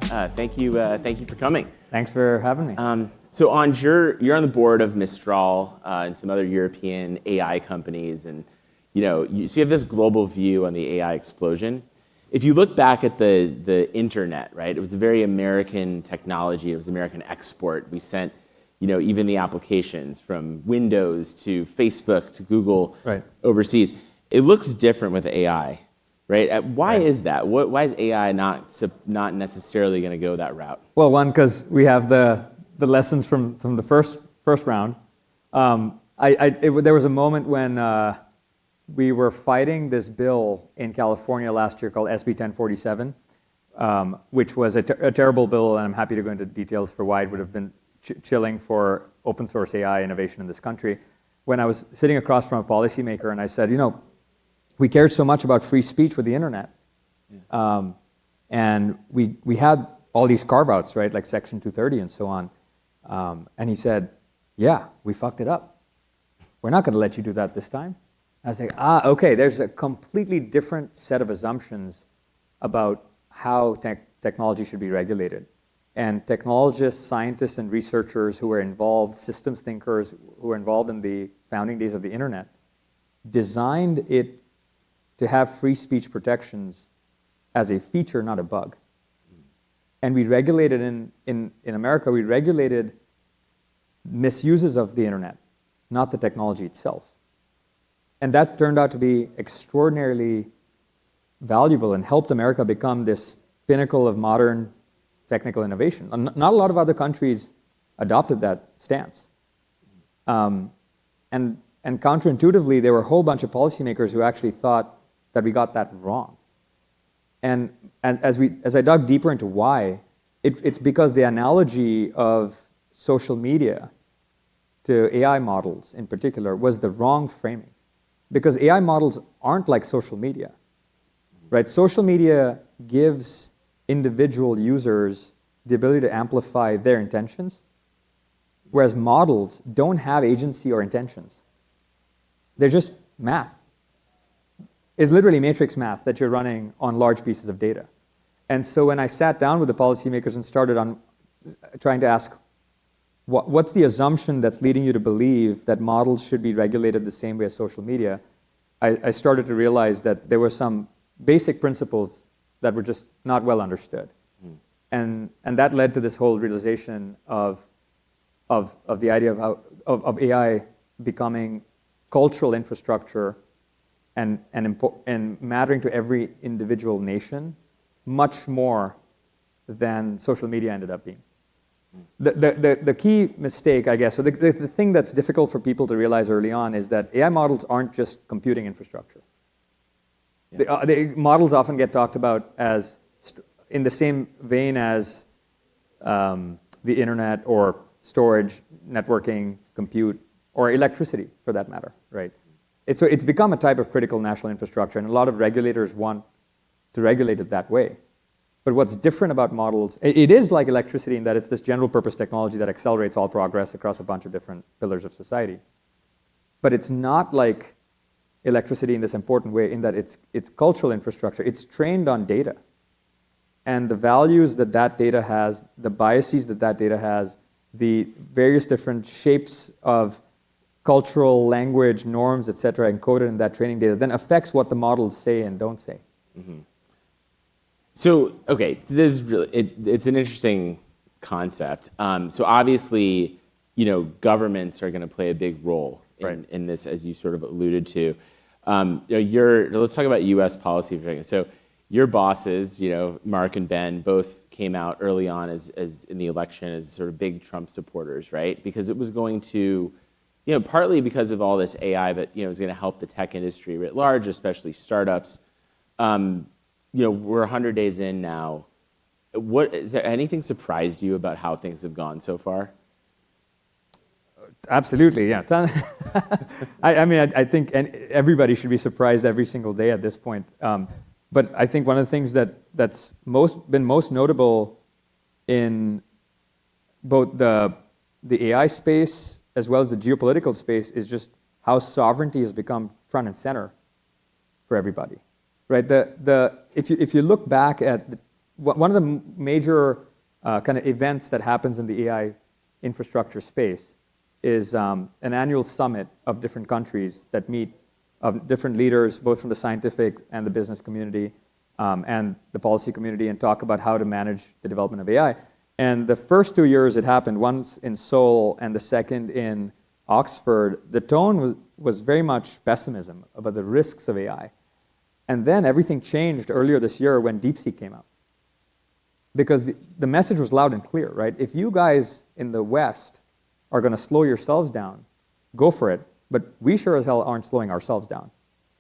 Thank you for coming. Thanks for having me. So you're on the board of Mistral and some other European AI companies, and so you have this global view on the AI explosion. If you look back at the internet, right, it was a very American technology. It was American export. We sent even the applications from Windows to Facebook to Google overseas. It looks different with AI, right? Why is that? Why is AI not necessarily going to go that route? Well, one, because we have the lessons from the first round. There was a moment when we were fighting this bill in California last year called SB 1047, which was a terrible bill, and I'm happy to go into details for why it would have been chilling for open source AI innovation in this country. When I was sitting across from a policymaker and I said, we cared so much about free speech with the internet. Yeah. And we had all these carve-outs, right, like Section 230 and so on. And he said, yeah, we fucked it up. We're not going to let you do that this time. I was like, okay, there's a completely different set of assumptions about how technology should be regulated. And technologists, scientists, and researchers who were involved, systems thinkers who were involved in the founding days of the internet, designed it to have free speech protections as a feature, not a bug. And we regulated in America, we regulated misuses of the internet, not the technology itself. And that turned out to be extraordinarily valuable and helped America become this pinnacle of modern technical innovation. Not a lot of other countries adopted that stance. And counterintuitively, there were a whole bunch of policymakers who actually thought that we got that wrong. And as I dug deeper into why, it's because the analogy of social media to AI models in particular was the wrong framing. Because AI models aren't like social media, right? Social media gives individual users the ability to amplify their intentions, whereas models don't have agency or intentions. They're just math. It's literally matrix math that you're running on large pieces of data. And so when I sat down with the policymakers and started on trying to ask, what's the assumption that's leading you to believe that models should be regulated the same way as social media, I started to realize that there were some basic principles that were just not well understood. And that led to this whole realization of the idea of AI becoming cultural infrastructure and mattering to every individual nation much more than social media ended up being. The key mistake, I guess, or the thing that's difficult for people to realize early on is that AI models aren't just computing infrastructure. Yeah. The models often get talked about as in the same vein as the internet or storage, networking, compute, or electricity for that matter, right? It's become a type of critical national infrastructure, and a lot of regulators want to regulate it that way. But what's different about models, it is like electricity in that it's this general purpose technology that accelerates all progress across a bunch of different pillars of society. But it's not like electricity in this important way in that it's cultural infrastructure. It's trained on data. And the values that data has, the biases that data has, the various different shapes of cultural language, norms, et cetera, encoded in that training data then affects what the models say and don't say. Mm-hmm. So this is really, it's an interesting concept. So obviously, governments are going to play a big role in this, as you sort of alluded to. Let's talk about U.S. policy for a second. So your bosses, Mark and Ben, both came out early on as in the election as sort of big Trump supporters, right? Because it was going to, partly because of all this AI, but it was going to help the tech industry writ large, especially startups. We're 100 days in now. Is there anything surprised you about how things have gone so far? Absolutely, yeah. I think everybody should be surprised every single day at this point. But I think one of the things that's been most notable in both the AI space as well as the geopolitical space is just how sovereignty has become front and center for everybody. Right? If you look back at one of the major kind of events that happens in the AI infrastructure space is an annual summit of different countries that meet, of different leaders, both from the scientific and the business community and the policy community, and talk about how to manage the development of AI. And the first 2 years it happened, once in Seoul and the second in Oxford, the tone was very much pessimism about the risks of AI. And then everything changed earlier this year when DeepSeek came out. Because the message was loud and clear, right? If you guys in the West are going to slow yourselves down, go for it. But we sure as hell aren't slowing ourselves down.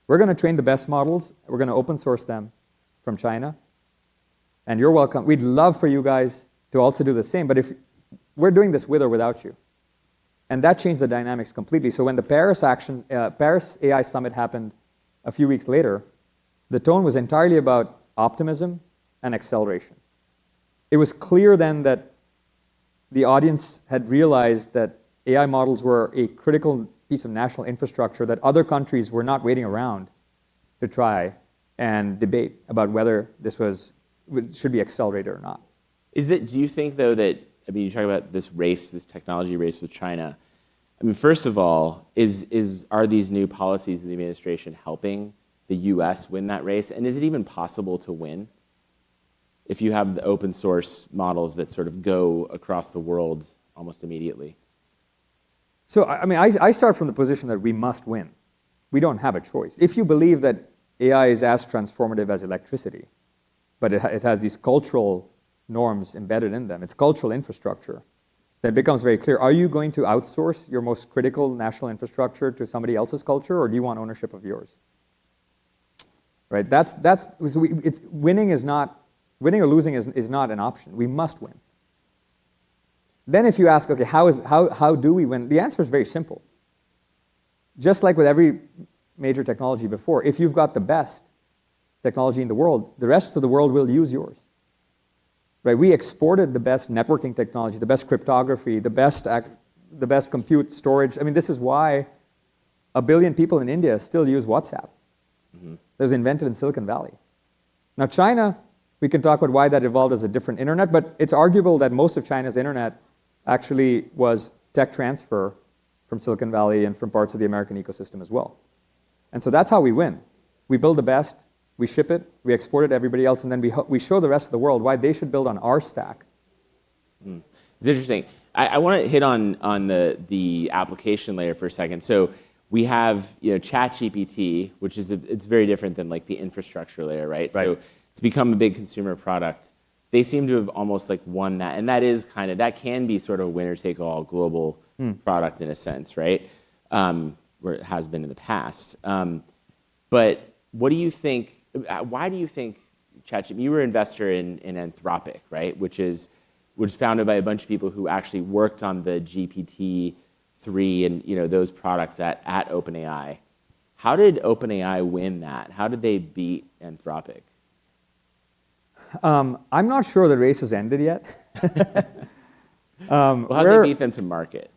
We're going to train the best models. We're going to open source them from China. And you're welcome. We'd love for you guys to also do the same. But if we're doing this with or without you. And that changed the dynamics completely. So when the Paris AI Summit happened a few weeks later, the tone was entirely about optimism and acceleration. It was clear then that the audience had realized that AI models were a critical piece of national infrastructure that other countries were not waiting around to try and debate about whether this should be accelerated or not. Do you think, though, that, I mean, you talk about this race, this technology race with China. I mean, first of all, are these new policies of the administration helping the US win that race? And is it even possible to win if you have the open source models that sort of go across the world almost immediately? So, I mean, I start from the position that we must win. We don't have a choice. If you believe that AI is as transformative as electricity, but it has these cultural norms embedded in them, it's cultural infrastructure, then it becomes very clear. Are you going to outsource your most critical national infrastructure to somebody else's culture, or do you want ownership of yours? Right? Winning or losing is not an option. We must win. Then if you ask, okay, how do we win? The answer is very simple. Just like with every major technology before, if you've got the best technology in the world, the rest of the world will use yours. Right? We exported the best networking technology, the best cryptography, the best compute storage. I mean, this is why 1 billion people in India still use WhatsApp. Mm-hmm. That was invented in Silicon Valley. Now, China, we can talk about why that evolved as a different internet, but it's arguable that most of China's internet actually was tech transfer from Silicon Valley and from parts of the American ecosystem as well. And so that's how we win. We build the best, we ship it, we export it to everybody else, and then we show the rest of the world why they should build on our stack. Mm. It's interesting. I want to hit on the application layer for a second. So we have ChatGPT, which it's very different than like the infrastructure layer, right? So it's become a big consumer product. They seem to have almost like won that, and that can be sort of a winner-take-all global product in a sense, right? Where it has been in the past. But what do you think? Why do you think ChatGPT? You were an investor in Anthropic, right? Which was founded by a bunch of people who actually worked on the GPT-3 and those products at OpenAI. How did OpenAI win that? How did they beat Anthropic? I'm not sure the race has ended yet. How did they beat them to market?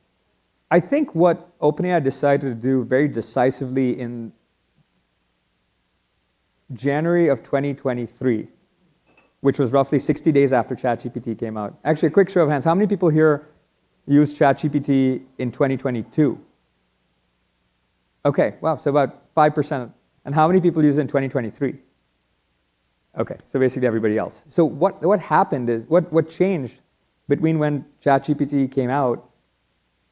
I think what OpenAI decided to do very decisively in January of 2023, which was roughly 60 days after ChatGPT came out. Actually, a quick show of hands. How many people here used ChatGPT in 2022? Okay, wow, so about 5%. And how many people used it in 2023? Okay, so basically everybody else. So what happened is, what changed between when ChatGPT came out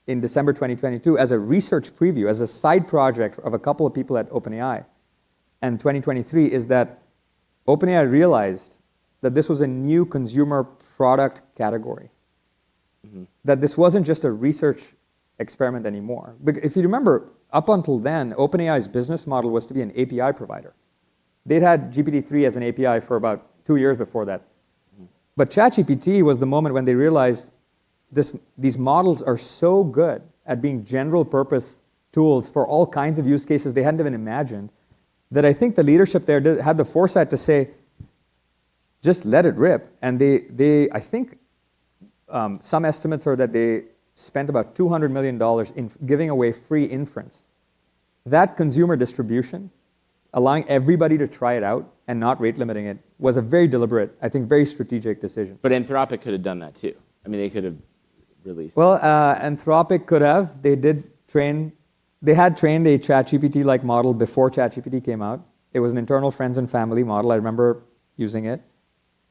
in December 2022 as a research preview, as a side project of a couple of people at OpenAI, and 2023 is that OpenAI realized that this was a new consumer product category. Mm-hmm. That this wasn't just a research experiment anymore. But if you remember, up until then, OpenAI's business model was to be an API provider. They'd had GPT-3 as an API for about 2 years before that. Mm-hmm. But ChatGPT was the moment when they realized these models are so good at being general purpose tools for all kinds of use cases they hadn't even imagined, that I think the leadership there had the foresight to say, just let it rip. And I think some estimates are that they spent about $200 million in giving away free inference. That consumer distribution, allowing everybody to try it out and not rate limiting it, was a very deliberate, I think, very strategic decision. But Anthropic could have done that too. I mean, they could have released. Well, Anthropic could have. They had trained a ChatGPT-like model before ChatGPT came out. It was an internal friends and family model. I remember using it.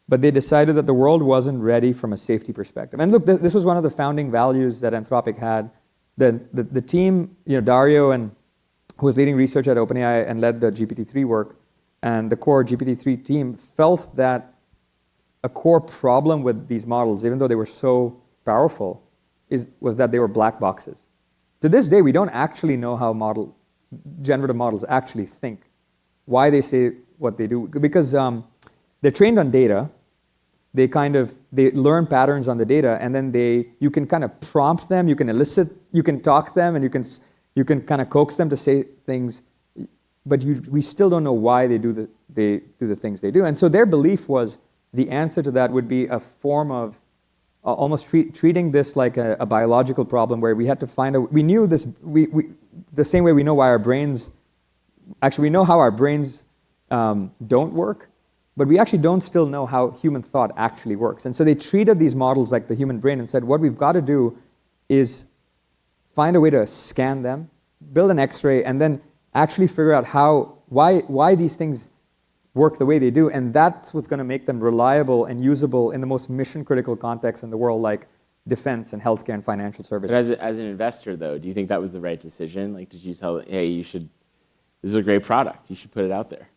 But they decided that the world wasn't ready from a safety perspective. And look, this was one of the founding values that Anthropic had. The team, Dario, who was leading research at OpenAI and led the GPT-3 work, and the core GPT-3 team felt that a core problem with these models, even though they were so powerful, was that they were black boxes. To this day, we don't actually know how generative models actually think, why they say what they do, because they're trained on data. They learn patterns on the data, and then you can kind of prompt them, you can talk them, and you can kind of coax them to say things, but we still don't know why they do the things they do. And so their belief was the answer to that would be a form of almost treating this like a biological problem, where we had to we knew this, the same way we know why our brains, actually we know how our brains don't work, but we actually don't still know how human thought actually works. And so they treated these models like the human brain and said, what we've got to do is find a way to scan them, build an X-ray, and then actually figure out why these things work the way they do. And that's what's going to make them reliable and usable in the most mission-critical contexts in the world, like defense and healthcare and financial services. But as an investor, though, do you think that was the right decision? Like, did you tell, hey, this is a great product, you should put it out there?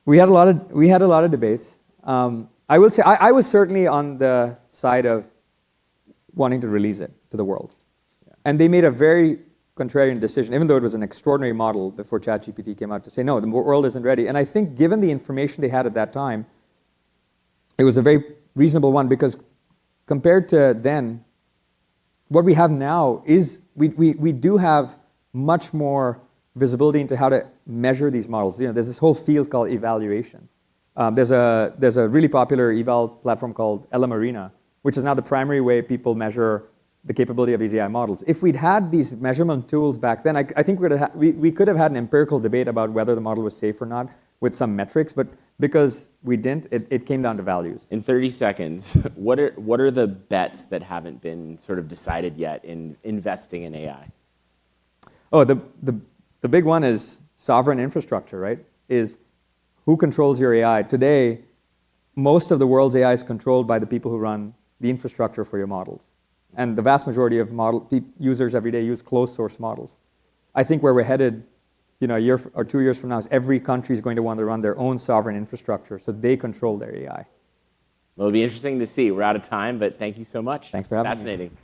We had a lot of debates. I will say I was certainly on the side of wanting to release it to the world. Yeah. And they made a very contrarian decision, even though it was an extraordinary model before ChatGPT came out, to say, no, the world isn't ready. And I think given the information they had at that time, it was a very reasonable one, because compared to then, what we have now is we do have much more visibility into how to measure these models. There's this whole field called evaluation. There's a really popular eval platform called LM Arena, which is now the primary way people measure the capability of these AI models. If we'd had these measurement tools back then, I think we could have had an empirical debate about whether the model was safe or not with some metrics, but because we didn't, it came down to values. In 30 seconds, what are the bets that haven't been sort of decided yet in investing in AI? Oh, the big one is sovereign infrastructure, right? Is who controls your AI? Today, most of the world's AI is controlled by the people who run the infrastructure for your models. And the vast majority of users every day use closed source models. I think where we're headed, a year or 2 years from now, is every country is going to want to run their own sovereign infrastructure so they control their AI. Well, it'll be interesting to see. We're out of time, but thank you so much. Thanks for having me. Fascinating.